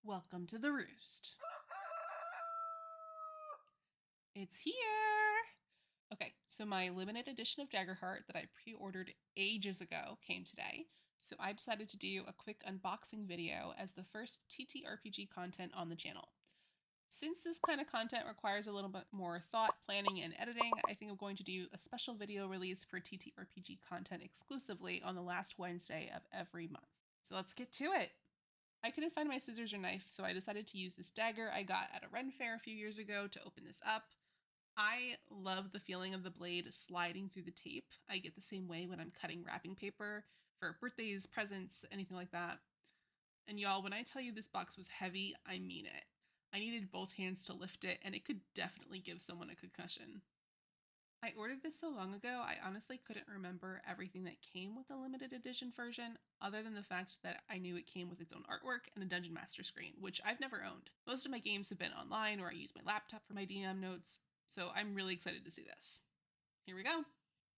Welcome to the roost. It's here! Okay, so my limited edition of Daggerheart that I pre-ordered ages ago came today, so I decided to do a quick unboxing video as the first TTRPG content on the channel. Since this kind of content requires a little bit more thought, planning, and editing, I think I'm going to do a special video release for TTRPG content exclusively on the last Wednesday of every month. So let's get to it! I couldn't find my scissors or knife, so I decided to use this dagger I got at a Ren fair a few years ago to open this up. I love the feeling of the blade sliding through the tape. I get the same way when I'm cutting wrapping paper for birthdays, presents, anything like that. And y'all, when I tell you this box was heavy, I mean it. I needed both hands to lift it, and it could definitely give someone a concussion. I ordered this so long ago, I honestly couldn't remember everything that came with the limited edition version, other than the fact that I knew it came with its own artwork and a Dungeon Master screen, which I've never owned. Most of my games have been online, or I use my laptop for my DM notes, so I'm really excited to see this. Here we go.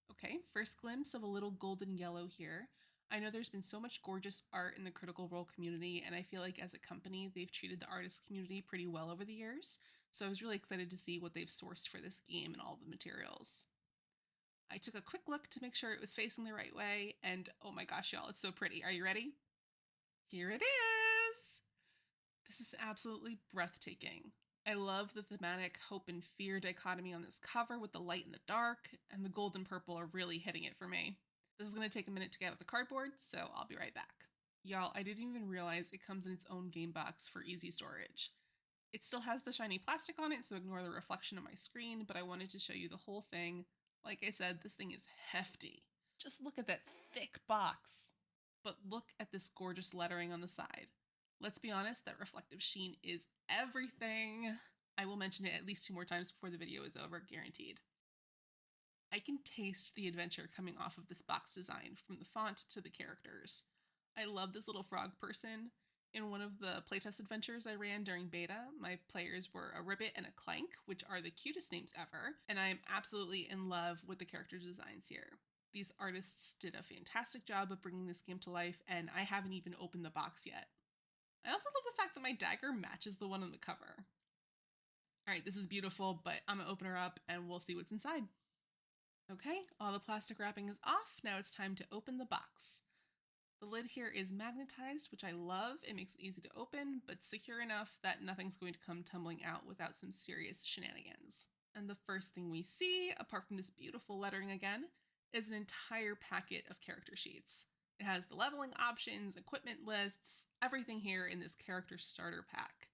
Okay, first glimpse of a little golden yellow here. I know there's been so much gorgeous art in the Critical Role community, and I feel like as a company, they've treated the artist community pretty well over the years, so I was really excited to see what they've sourced for this game and all the materials. I took a quick look to make sure it was facing the right way, and oh my gosh, y'all, it's so pretty. Are you ready? Here it is! This is absolutely breathtaking. I love the thematic hope and fear dichotomy on this cover with the light and the dark, and the gold and purple are really hitting it for me. This is going to take a minute to get out the cardboard, so I'll be right back. Y'all, I didn't even realize it comes in its own game box for easy storage. It still has the shiny plastic on it, so ignore the reflection of my screen, but I wanted to show you the whole thing. Like I said, this thing is hefty. Just look at that thick box. But look at this gorgeous lettering on the side. Let's be honest, that reflective sheen is everything. I will mention it at least 2 more times before the video is over, guaranteed. I can taste the adventure coming off of this box design, from the font to the characters. I love this little frog person. In one of the playtest adventures I ran during beta, my players were a Ribbit and a Clank, which are the cutest names ever, and I am absolutely in love with the character designs here. These artists did a fantastic job of bringing this game to life, and I haven't even opened the box yet. I also love the fact that my dagger matches the one on the cover. Alright, this is beautiful, but I'm gonna open her up and we'll see what's inside. Okay, all the plastic wrapping is off. Now it's time to open the box. The lid here is magnetized, which I love. It makes it easy to open, but secure enough that nothing's going to come tumbling out without some serious shenanigans. And the first thing we see, apart from this beautiful lettering again, is an entire packet of character sheets. It has the leveling options, equipment lists, everything here in this character starter pack.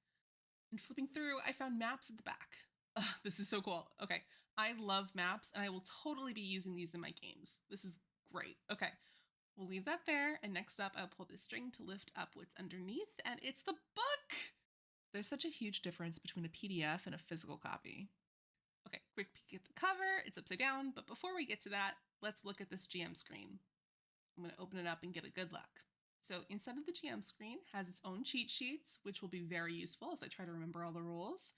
And flipping through, I found maps at the back. Ugh, this is so cool. Okay, I love maps, and I will totally be using these in my games. This is great. Okay, we'll leave that there, and next up I'll pull this string to lift up what's underneath, and it's the book! There's such a huge difference between a PDF and a physical copy. Okay, quick peek at the cover. It's upside down, but before we get to that, let's look at this GM screen. I'm going to open it up and get a good look. So inside of the GM screen has its own cheat sheets, which will be very useful as I try to remember all the rules.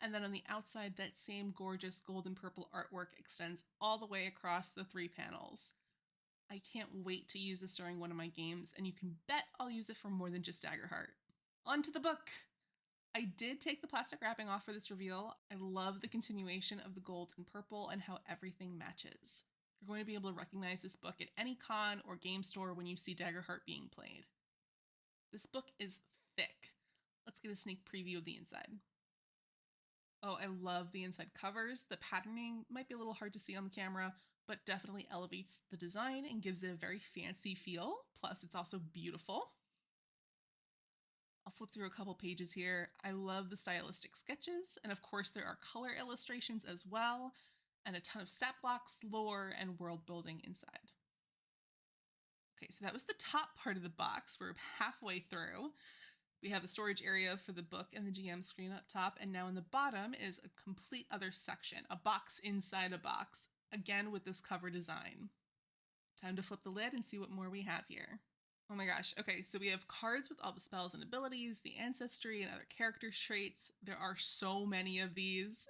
And then on the outside, that same gorgeous gold and purple artwork extends all the way across the 3 panels. I can't wait to use this during one of my games, and you can bet I'll use it for more than just Daggerheart. On to the book! I did take the plastic wrapping off for this reveal. I love the continuation of the gold and purple and how everything matches. You're going to be able to recognize this book at any con or game store when you see Daggerheart being played. This book is thick. Let's get a sneak preview of the inside. Oh, I love the inside covers. The patterning might be a little hard to see on the camera, but definitely elevates the design and gives it a very fancy feel. Plus, it's also beautiful. I'll flip through a couple pages here. I love the stylistic sketches, and of course there are color illustrations as well, and a ton of stat blocks, lore, and world building inside. Okay, so that was the top part of the box. We're halfway through. We have a storage area for the book and the GM screen up top, and now in the bottom is a complete other section, a box inside a box, again with this cover design. Time to flip the lid and see what more we have here. Oh my gosh, okay, so we have cards with all the spells and abilities, the ancestry, and other character traits. There are so many of these.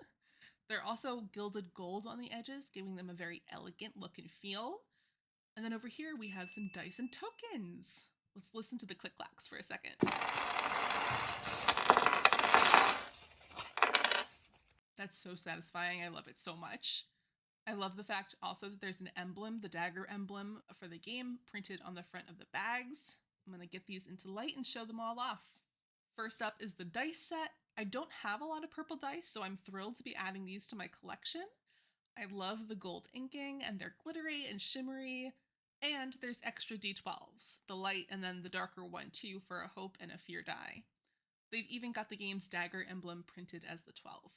There are also gilded gold on the edges, giving them a very elegant look and feel. And then over here we have some dice and tokens. Let's listen to the click-clacks for a second. That's so satisfying. I love it so much. I love the fact also that there's an emblem, the dagger emblem for the game, printed on the front of the bags. I'm going to get these into light and show them all off. First up is the dice set. I don't have a lot of purple dice, so I'm thrilled to be adding these to my collection. I love the gold inking, and they're glittery and shimmery. And there's extra d12s, the light and then the darker one too for a hope and a fear die. They've even got the game's dagger emblem printed as the 12.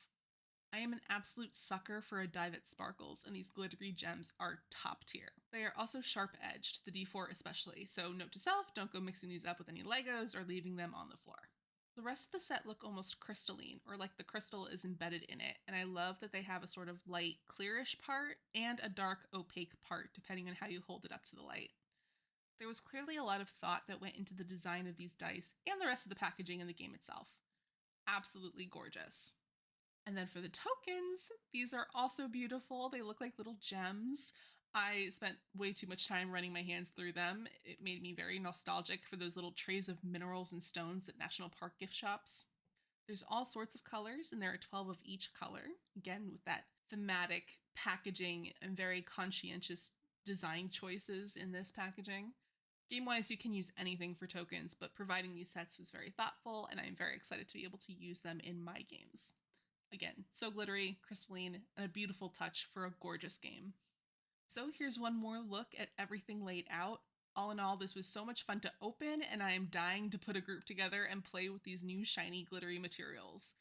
I am an absolute sucker for a die that sparkles, and these glittery gems are top tier. They are also sharp edged, the D4 especially, so note to self, don't go mixing these up with any Legos or leaving them on the floor. The rest of the set look almost crystalline, or like the crystal is embedded in it, and I love that they have a sort of light clearish part and a dark opaque part, depending on how you hold it up to the light. There was clearly a lot of thought that went into the design of these dice and the rest of the packaging in the game itself. Absolutely gorgeous. And then for the tokens, these are also beautiful. They look like little gems. I spent way too much time running my hands through them. It made me very nostalgic for those little trays of minerals and stones at National Park gift shops. There's all sorts of colors, and there are 12 of each color, again with that thematic packaging and very conscientious design choices in this packaging. Game-wise, you can use anything for tokens, but providing these sets was very thoughtful, and I'm very excited to be able to use them in my games. Again, so glittery, crystalline, and a beautiful touch for a gorgeous game. So here's one more look at everything laid out. All in all, this was so much fun to open, and I am dying to put a group together and play with these new shiny glittery materials.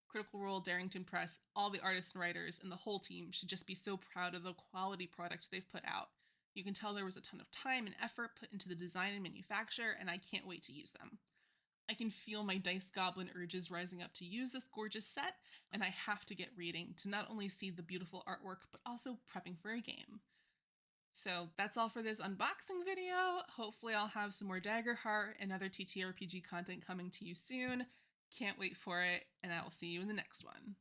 Critical Role, Darrington Press, all the artists and writers, and the whole team should just be so proud of the quality product they've put out. You can tell there was a ton of time and effort put into the design and manufacture, and I can't wait to use them. I can feel my dice goblin urges rising up to use this gorgeous set, and I have to get reading to not only see the beautiful artwork, but also prepping for a game. So that's all for this unboxing video. Hopefully I'll have some more Daggerheart and other TTRPG content coming to you soon. Can't wait for it, and I will see you in the next one.